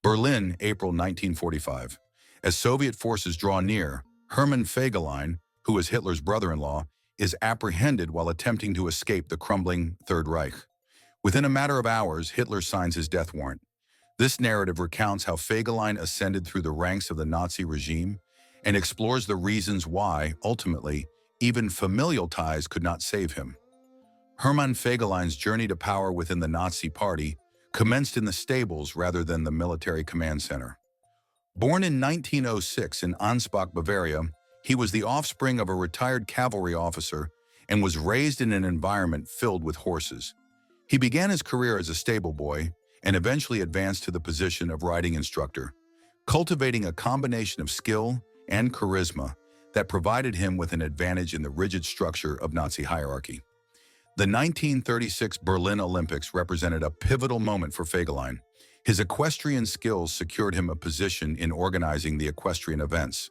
Berlin, April 1945. As Soviet forces draw near, Hermann Fegelein, who is Hitler's brother-in-law, is apprehended while attempting to escape the crumbling Third Reich. Within a matter of hours, Hitler signs his death warrant. This narrative recounts how Fegelein ascended through the ranks of the Nazi regime and explores the reasons why, ultimately, even familial ties could not save him. Hermann Fegelein's journey to power within the Nazi Party commenced in the stables rather than the military command center. Born in 1906 in Ansbach, Bavaria, he was the offspring of a retired cavalry officer and was raised in an environment filled with horses. He began his career as a stable boy and eventually advanced to the position of riding instructor, cultivating a combination of skill and charisma that provided him with an advantage in the rigid structure of Nazi hierarchy. The 1936 Berlin Olympics represented a pivotal moment for Fegelein. His equestrian skills secured him a position in organizing the equestrian events,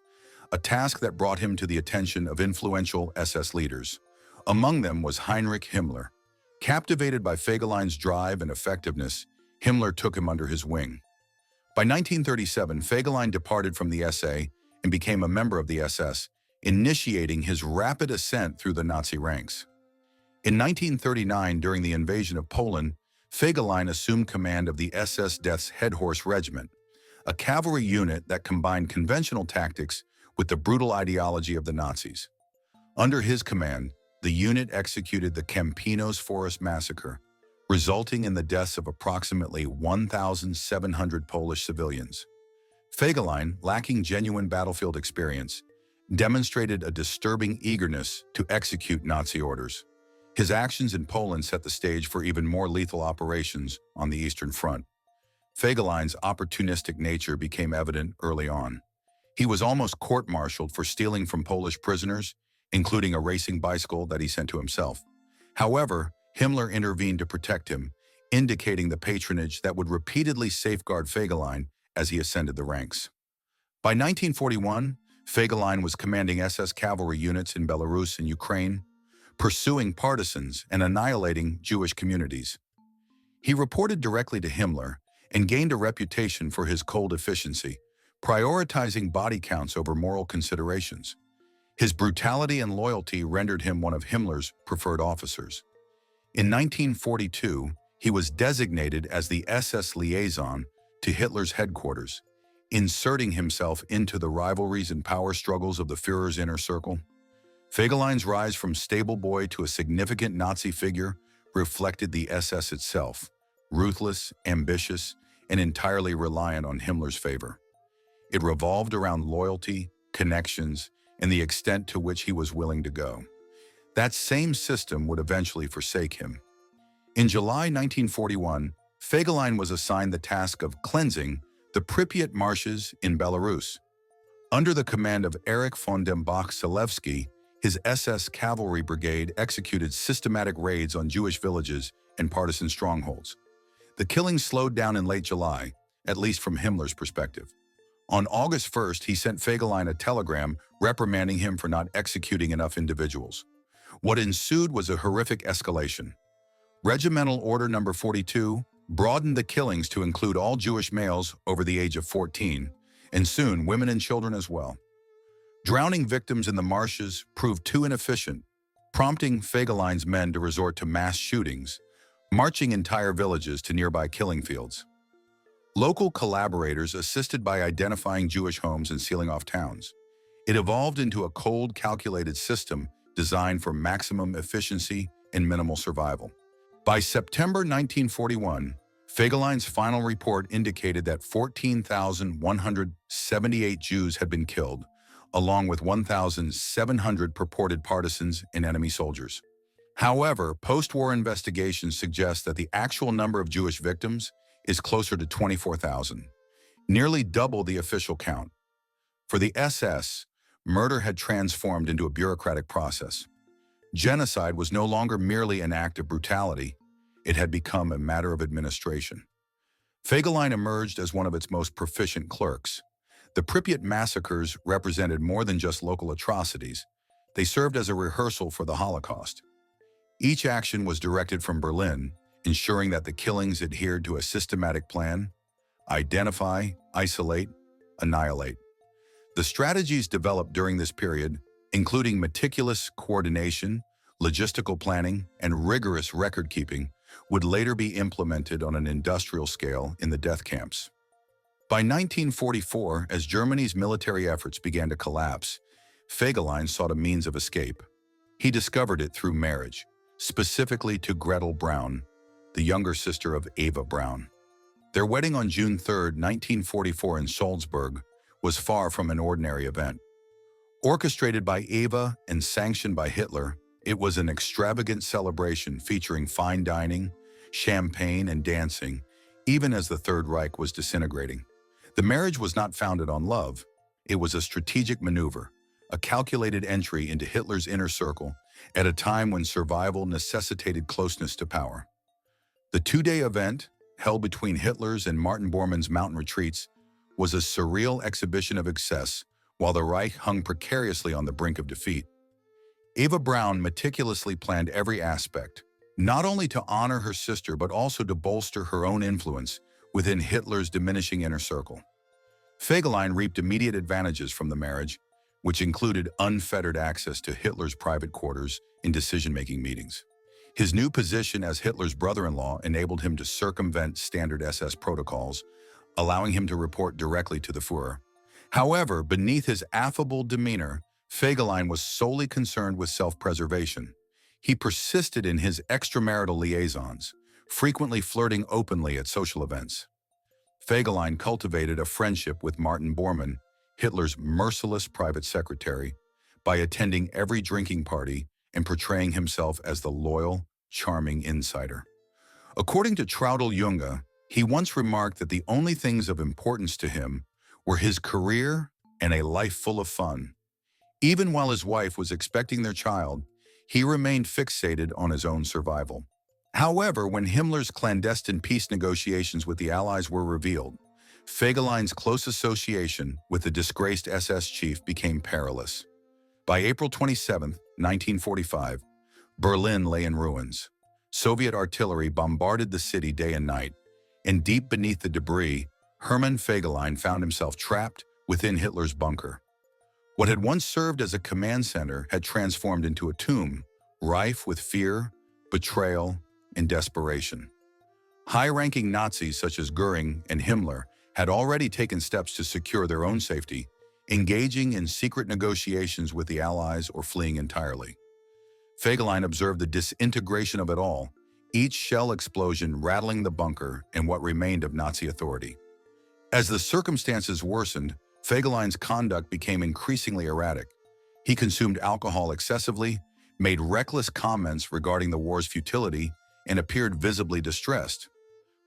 a task that brought him to the attention of influential SS leaders. Among them was Heinrich Himmler. Captivated by Fegelein's drive and effectiveness, Himmler took him under his wing. By 1937, Fegelein departed from the SA and became a member of the SS, initiating his rapid ascent through the Nazi ranks. In 1939, during the invasion of Poland, Fegelein assumed command of the SS Death's Head Horse Regiment, a cavalry unit that combined conventional tactics with the brutal ideology of the Nazis. Under his command, the unit executed the Campinos Forest Massacre, resulting in the deaths of approximately 1,700 Polish civilians. Fegelein, lacking genuine battlefield experience, demonstrated a disturbing eagerness to execute Nazi orders. His actions in Poland set the stage for even more lethal operations on the Eastern Front. Fegelein's opportunistic nature became evident early on. He was almost court-martialed for stealing from Polish prisoners, including a racing bicycle that he sent to himself. However, Himmler intervened to protect him, indicating the patronage that would repeatedly safeguard Fegelein as he ascended the ranks. By 1941, Fegelein was commanding SS cavalry units in Belarus and Ukraine, pursuing partisans and annihilating Jewish communities. He reported directly to Himmler and gained a reputation for his cold efficiency, prioritizing body counts over moral considerations. His brutality and loyalty rendered him one of Himmler's preferred officers. In 1942, he was designated as the SS liaison to Hitler's headquarters, inserting himself into the rivalries and power struggles of the Führer's inner circle. Fegelein's rise from stable boy to a significant Nazi figure reflected the SS itself, ruthless, ambitious, and entirely reliant on Himmler's favor. It revolved around loyalty, connections, and the extent to which he was willing to go. That same system would eventually forsake him. In July 1941, Fegelein was assigned the task of cleansing the Pripyat marshes in Belarus. Under the command of Erich von dem Bach-Selewski, his SS cavalry brigade executed systematic raids on Jewish villages and partisan strongholds. The killings slowed down in late July, at least from Himmler's perspective. On August 1st, he sent Fegelein a telegram reprimanding him for not executing enough individuals. What ensued was a horrific escalation. Regimental Order No. 42 broadened the killings to include all Jewish males over the age of 14, and soon women and children as well. Drowning victims in the marshes proved too inefficient, prompting Fegelein's men to resort to mass shootings, marching entire villages to nearby killing fields. Local collaborators assisted by identifying Jewish homes and sealing off towns. It evolved into a cold, calculated system designed for maximum efficiency and minimal survival. By September 1941, Fegelein's final report indicated that 14,178 Jews had been killed, along with 1,700 purported partisans and enemy soldiers. However, post-war investigations suggest that the actual number of Jewish victims is closer to 24,000, nearly double the official count. For the SS, murder had transformed into a bureaucratic process. Genocide was no longer merely an act of brutality, it had become a matter of administration. Fegelein emerged as one of its most proficient clerks. The Pripyat massacres represented more than just local atrocities. They served as a rehearsal for the Holocaust. Each action was directed from Berlin, ensuring that the killings adhered to a systematic plan. identify, isolate, annihilate. The strategies developed during this period, including meticulous coordination, logistical planning, and rigorous record-keeping, would later be implemented on an industrial scale in the death camps. By 1944, as Germany's military efforts began to collapse, Fegelein sought a means of escape. He discovered it through marriage, specifically to Gretel Braun, the younger sister of Eva Braun. Their wedding on June 3, 1944 in Salzburg was far from an ordinary event. Orchestrated by Eva and sanctioned by Hitler, it was an extravagant celebration featuring fine dining, champagne, and dancing, even as the Third Reich was disintegrating. The marriage was not founded on love. It was a strategic maneuver, a calculated entry into Hitler's inner circle at a time when survival necessitated closeness to power. The two-day event, held between Hitler's and Martin Bormann's mountain retreats, was a surreal exhibition of excess while the Reich hung precariously on the brink of defeat. Eva Braun meticulously planned every aspect, not only to honor her sister but also to bolster her own influence within Hitler's diminishing inner circle. Fegelein reaped immediate advantages from the marriage, which included unfettered access to Hitler's private quarters in decision-making meetings. His new position as Hitler's brother-in-law enabled him to circumvent standard SS protocols, allowing him to report directly to the Führer. However, beneath his affable demeanor, Fegelein was solely concerned with self-preservation. He persisted in his extramarital liaisons, frequently flirting openly at social events. Fegelein cultivated a friendship with Martin Bormann, Hitler's merciless private secretary, by attending every drinking party and portraying himself as the loyal, charming insider. According to Traudl Junge, he once remarked that the only things of importance to him were his career and a life full of fun. Even while his wife was expecting their child, he remained fixated on his own survival. However, when Himmler's clandestine peace negotiations with the Allies were revealed, Fegelein's close association with the disgraced SS chief became perilous. By April 27, 1945, Berlin lay in ruins. Soviet artillery bombarded the city day and night, and deep beneath the debris, Hermann Fegelein found himself trapped within Hitler's bunker. What had once served as a command center had transformed into a tomb, rife with fear, betrayal, and desperation. High-ranking Nazis such as Göring and Himmler had already taken steps to secure their own safety, engaging in secret negotiations with the Allies or fleeing entirely. Fegelein observed the disintegration of it all, each shell explosion rattling the bunker and what remained of Nazi authority. As the circumstances worsened, Fegelein's conduct became increasingly erratic. He consumed alcohol excessively, made reckless comments regarding the war's futility, and appeared visibly distressed.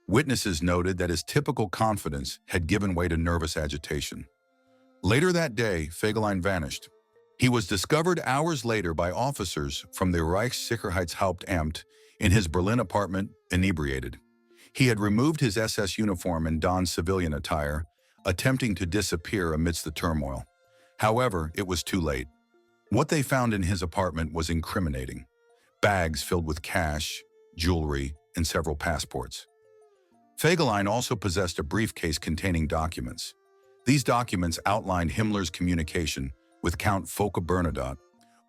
Witnesses noted that his typical confidence had given way to nervous agitation. Later that day, Fegelein vanished. He was discovered hours later by officers from the Reichssicherheitshauptamt in his Berlin apartment, inebriated. He had removed his SS uniform and donned civilian attire, attempting to disappear amidst the turmoil. However, it was too late. What they found in his apartment was incriminating. Bags filled with cash, jewelry, and several passports. Fegelein also possessed a briefcase containing documents. These documents outlined Himmler's communication with Count Folke Bernadotte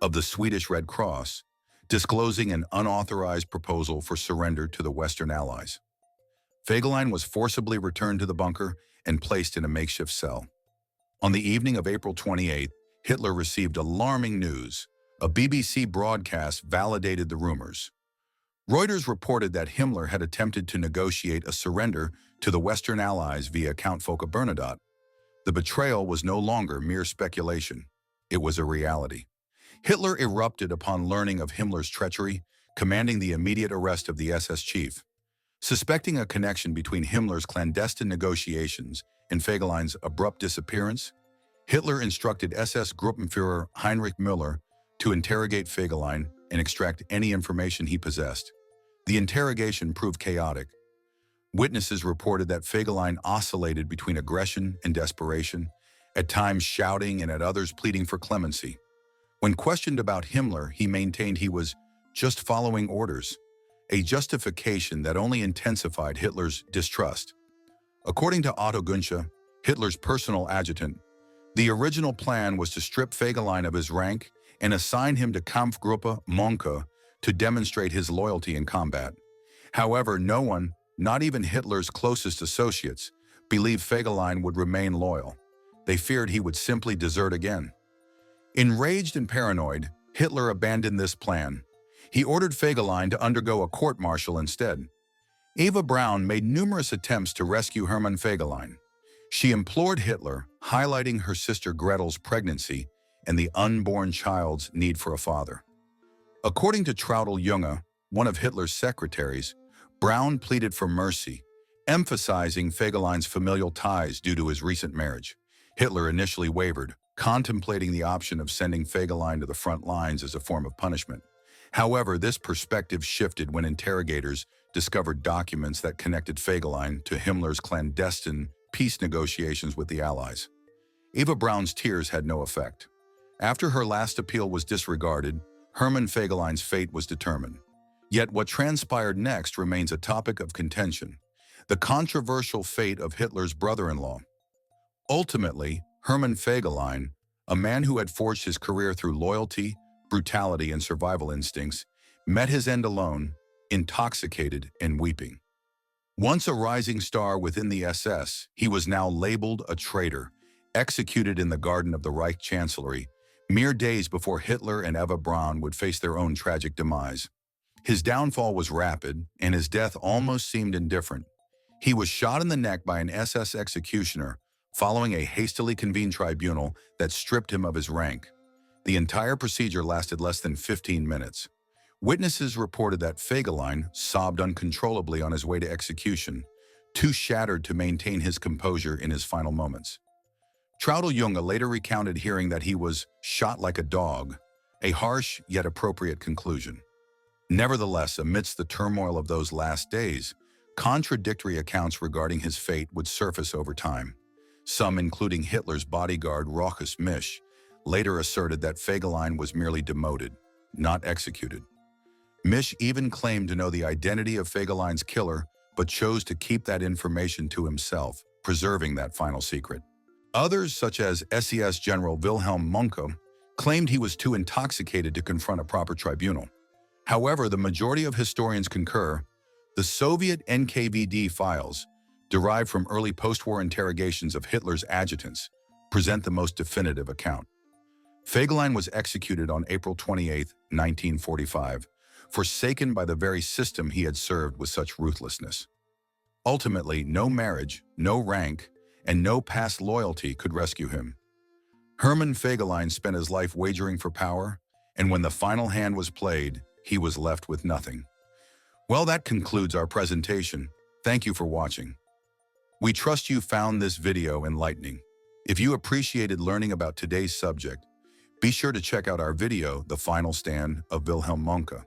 of the Swedish Red Cross, disclosing an unauthorized proposal for surrender to the Western Allies. Fegelein was forcibly returned to the bunker and placed in a makeshift cell. On the evening of April 28, Hitler received alarming news. A BBC broadcast validated the rumors. Reuters reported that Himmler had attempted to negotiate a surrender to the Western Allies via Count Folke Bernadotte. The betrayal was no longer mere speculation. It was a reality. Hitler erupted upon learning of Himmler's treachery, commanding the immediate arrest of the SS chief. Suspecting a connection between Himmler's clandestine negotiations and Fegelein's abrupt disappearance, Hitler instructed SS Gruppenführer Heinrich Müller to interrogate Fegelein and extract any information he possessed. The interrogation proved chaotic. Witnesses reported that Fegelein oscillated between aggression and desperation, at times shouting and at others pleading for clemency. When questioned about Himmler, he maintained he was just following orders, a justification that only intensified Hitler's distrust. According to Otto Gunsche, Hitler's personal adjutant, the original plan was to strip Fegelein of his rank and assign him to Kampfgruppe Monke to demonstrate his loyalty in combat. However, no one, not even Hitler's closest associates, believed Fegelein would remain loyal. They feared he would simply desert again. Enraged and paranoid, Hitler abandoned this plan. He ordered Fegelein to undergo a court-martial instead. Eva Braun made numerous attempts to rescue Hermann Fegelein. She implored Hitler, highlighting her sister Gretel's pregnancy and the unborn child's need for a father. According to Traudl Junge, one of Hitler's secretaries, Braun pleaded for mercy, emphasizing Fegelein's familial ties due to his recent marriage. Hitler initially wavered, contemplating the option of sending Fegelein to the front lines as a form of punishment. However, this perspective shifted when interrogators discovered documents that connected Fegelein to Himmler's clandestine peace negotiations with the Allies. Eva Braun's tears had no effect. After her last appeal was disregarded, Hermann Fegelein's fate was determined. Yet what transpired next remains a topic of contention: the controversial fate of Hitler's brother-in-law. Ultimately, Hermann Fegelein, a man who had forged his career through loyalty, brutality, and survival instincts, met his end alone, intoxicated and weeping. Once a rising star within the SS, he was now labeled a traitor, executed in the garden of the Reich Chancellery, mere days before Hitler and Eva Braun would face their own tragic demise. His downfall was rapid, and his death almost seemed indifferent. He was shot in the neck by an SS executioner, following a hastily convened tribunal that stripped him of his rank. The entire procedure lasted less than 15 minutes. Witnesses reported that Fegelein sobbed uncontrollably on his way to execution, too shattered to maintain his composure in his final moments. Traudl Junge later recounted hearing that he was shot like a dog, a harsh yet appropriate conclusion. Nevertheless, amidst the turmoil of those last days, contradictory accounts regarding his fate would surface over time. Some, including Hitler's bodyguard Rochus Misch, later asserted that Fegelein was merely demoted, not executed. Misch even claimed to know the identity of Fegelein's killer, but chose to keep that information to himself, preserving that final secret. Others, such as SS General Wilhelm Mohnke, claimed he was too intoxicated to confront a proper tribunal. However, the majority of historians concur. The Soviet NKVD files, derived from early post-war interrogations of Hitler's adjutants, present the most definitive account. Fegelein was executed on April 28, 1945, forsaken by the very system he had served with such ruthlessness. Ultimately, no marriage, no rank, and no past loyalty could rescue him. Hermann Fegelein spent his life wagering for power, and when the final hand was played, he was left with nothing. Well, that concludes our presentation. Thank you for watching. We trust you found this video enlightening. If you appreciated learning about today's subject, be sure to check out our video, The Final Stand of Wilhelm Mohnke.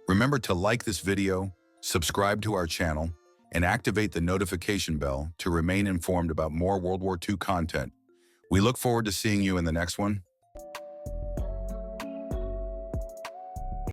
Remember to like this video, subscribe to our channel, and activate the notification bell to remain informed about more World War II content. We look forward to seeing you in the next one.